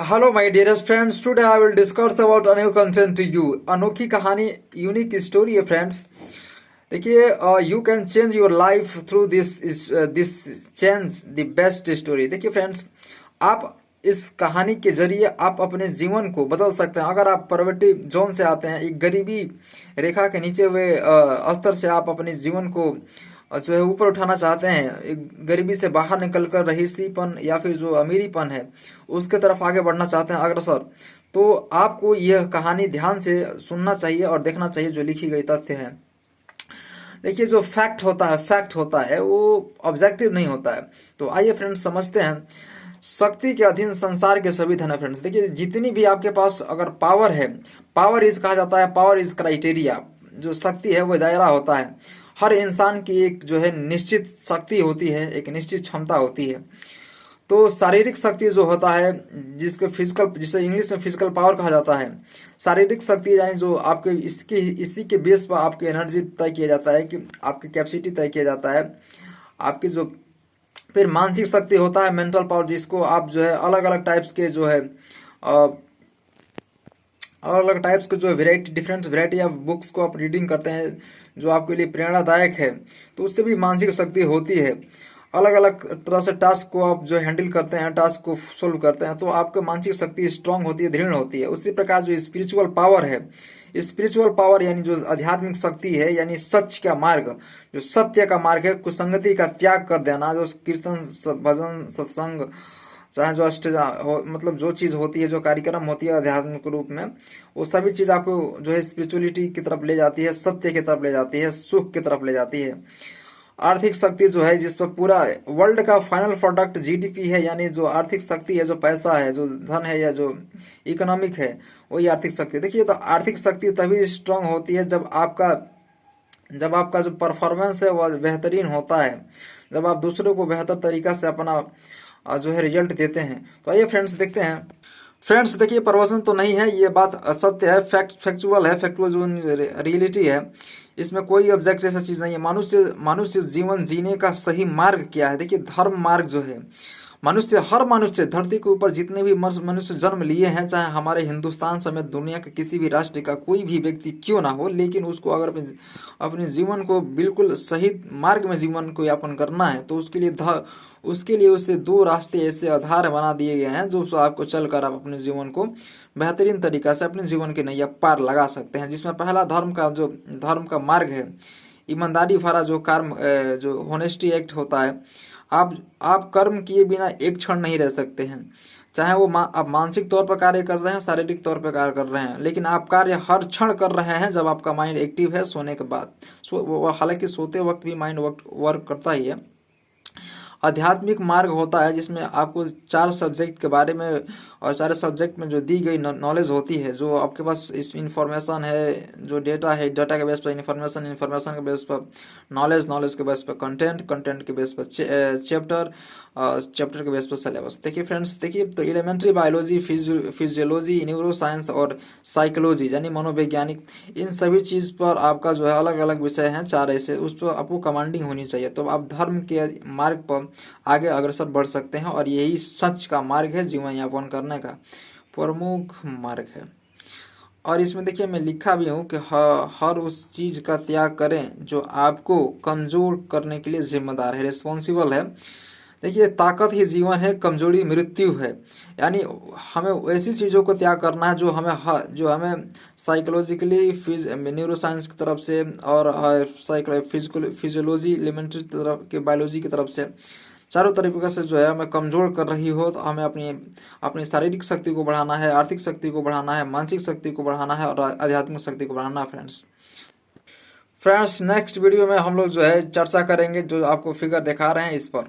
Hello, my dearest friends. Today I will discuss about a new content to you. अनोखी कहानी, unique story है friends. देखिए, you can change your life through this change the best story. देखिए friends, आप इस कहानी के जरिए आप अपने जीवन को बदल सकते हैं. अगर आप पॉवर्टी जोन से आते हैं, एक गरीबी रेखा के नीचे हुए स्तर से आप अपने जीवन को जो है ऊपर उठाना चाहते हैं, एक गरीबी से बाहर निकलकर रईसीपन या फिर जो अमीरीपन है उसके तरफ आगे बढ़ना चाहते हैं अग्रसर, तो आपको यह कहानी ध्यान से सुनना चाहिए और देखना चाहिए जो लिखी गई तथ्य है. देखिए, जो फैक्ट होता है वो ऑब्जेक्टिव नहीं होता है. तो आइए फ्रेंड्स समझते हैं. शक्ति के अधीन संसार के सभी धन है फ्रेंड्स. देखिए, जितनी भी आपके पास अगर पावर है, पावर इज कहा जाता है, पावर इज क्राइटेरिया. जो शक्ति है वो दायरा होता है. हर इंसान की एक जो है निश्चित शक्ति होती है, एक निश्चित क्षमता होती है. तो शारीरिक शक्ति जो होता है, जिसे इंग्लिश में फिजिकल पावर कहा जाता है, शारीरिक शक्ति यानी जो आपके इसी के बेस पर आपकी एनर्जी तय किया जाता है, कि आपकी कैपेसिटी तय किया जाता है. आपकी जो फिर मानसिक शक्ति होता है, मेंटल पावर, जिसको आप जो है अलग अलग टाइप्स के जो है अलग अलग टाइप्स के जो डिफरेंट वेराइटी ऑफ बुक्स को आप रीडिंग करते हैं जो आपके लिए प्रेरणादायक है, तो उससे भी मानसिक शक्ति होती है. अलग अलग तरह से टास्क को आप जो हैंडल करते हैं, टास्क को सोल्व करते हैं, तो आपकी मानसिक शक्ति स्ट्रांग होती है, दृढ़ होती है. उसी प्रकार जो स्पिरिचुअल पावर है, स्पिरिचुअल पावर यानी जो आध्यात्मिक शक्ति है, यानी सच का मार्ग, जो सत्य का मार्ग है, कुसंगति का त्याग कर देना, जो कीर्तन भजन सत्संग, चाहे जो मतलब जो चीज होती है, जो कार्यक्रम होती है आध्यात्मिक रूप में, वो सभी चीज आपको जो है स्पिरिचुअलिटी की तरफ ले जाती है, सत्य की तरफ ले जाती है, सुख की तरफ ले जाती है. आर्थिक शक्ति जो है, जिस पर पूरा वर्ल्ड का फाइनल प्रोडक्ट जीडीपी है, यानी जो आर्थिक शक्ति है, जो पैसा है, जो धन है, या जो इकोनॉमिक है, वही आर्थिक शक्ति. देखिए, तो आर्थिक शक्ति तभी स्ट्रांग होती है जब आपका जो परफॉर्मेंस है वह बेहतरीन होता है, जब आप दूसरों को बेहतर तरीका से अपना जो है रिजल्ट देते हैं. तो आइए फ्रेंड्स देखते हैं. फ्रेंड्स देखिए, प्रवचन तो नहीं है, ये बात सत्य है, फैक्चुअल है, फैक्चुअल जो रियलिटी है, इसमें कोई ऑब्जेक्ट ऐसा चीज नहीं है. मनुष्य जीवन जीने का सही मार्ग क्या है? देखिए, धर्म मार्ग जो है, हर मनुष्य धरती के ऊपर जितने भी मनुष्य जन्म लिए हैं, चाहे हमारे हिंदुस्तान समेत दुनिया के किसी भी राष्ट्र का कोई भी व्यक्ति क्यों ना हो, लेकिन उसको अगर अपने जीवन को बिल्कुल सही मार्ग में जीवन को यापन करना है, तो उसके लिए उसे दो रास्ते ऐसे आधार बना दिए गए हैं जो आपको चलकर आप अपने जीवन को बेहतरीन तरीका से अपने जीवन की नैया पार लगा सकते हैं. जिसमें पहला धर्म का मार्ग है, ईमानदारी भरा जो कर्म, जो होनेस्टी एक्ट होता है. आप कर्म किए बिना एक क्षण नहीं रह सकते हैं, चाहे वो आप मानसिक तौर पर कार्य कर रहे हैं, शारीरिक तौर पर कार्य कर रहे हैं, लेकिन आप कार्य हर क्षण कर रहे हैं जब आपका माइंड एक्टिव है सोने के बाद. हालांकि सोते वक्त भी माइंड वर्क करता ही है. आध्यात्मिक मार्ग होता है जिसमें आपको 4 सब्जेक्ट के बारे में और 4 सब्जेक्ट में जो दी गई नॉलेज होती है, जो आपके पास इस इंफॉर्मेशन है, जो डेटा है, डाटा के बेस पर इंफॉर्मेशन के बेस पर नॉलेज के बेस पर कंटेंट के बेस पर चैप्टर के बेस पर सिलेबस. देखिए फ्रेंड्स, देखिए, तो elementary biology, physiology, neuroscience और साइकोलॉजी यानी मनोवैज्ञानिक, इन सभी चीज पर आपका जो है अलग अलग विषय हैं 4 ऐसे, उस पर आपको कमांडिंग होनी चाहिए. तो आप धर्म के मार्ग पर आगे अग्रसर बढ़ सकते हैं, और यही सच का मार्ग है, जीवन यापन करने का प्रमुख मार्ग है. और इसमें देखिए, मैं लिखा भी हूँ कि हर उस चीज का त्याग करें जो आपको कमजोर करने के लिए जिम्मेदार है, रिस्पॉन्सिबल है. देखिए, ताकत ही जीवन है, कमजोरी मृत्यु है. यानी हमें ऐसी चीजों को त्याग करना है जो हमें साइकोलॉजिकली, न्यूरो साइंस की तरफ से, और फिजियोलॉजी, एलिमेंट्री तरफ के बायोलॉजी की तरफ से, चारों तरीके से जो है हमें कमजोर कर रही हो. तो हमें अपनी शारीरिक शक्ति को बढ़ाना है, आर्थिक शक्ति को बढ़ाना है, मानसिक शक्ति को बढ़ाना है, और आध्यात्मिक शक्ति को बढ़ाना है. फ्रेंड्स नेक्स्ट वीडियो में हम लोग जो है चर्चा करेंगे जो आपको फिगर दिखा रहे हैं इस पर.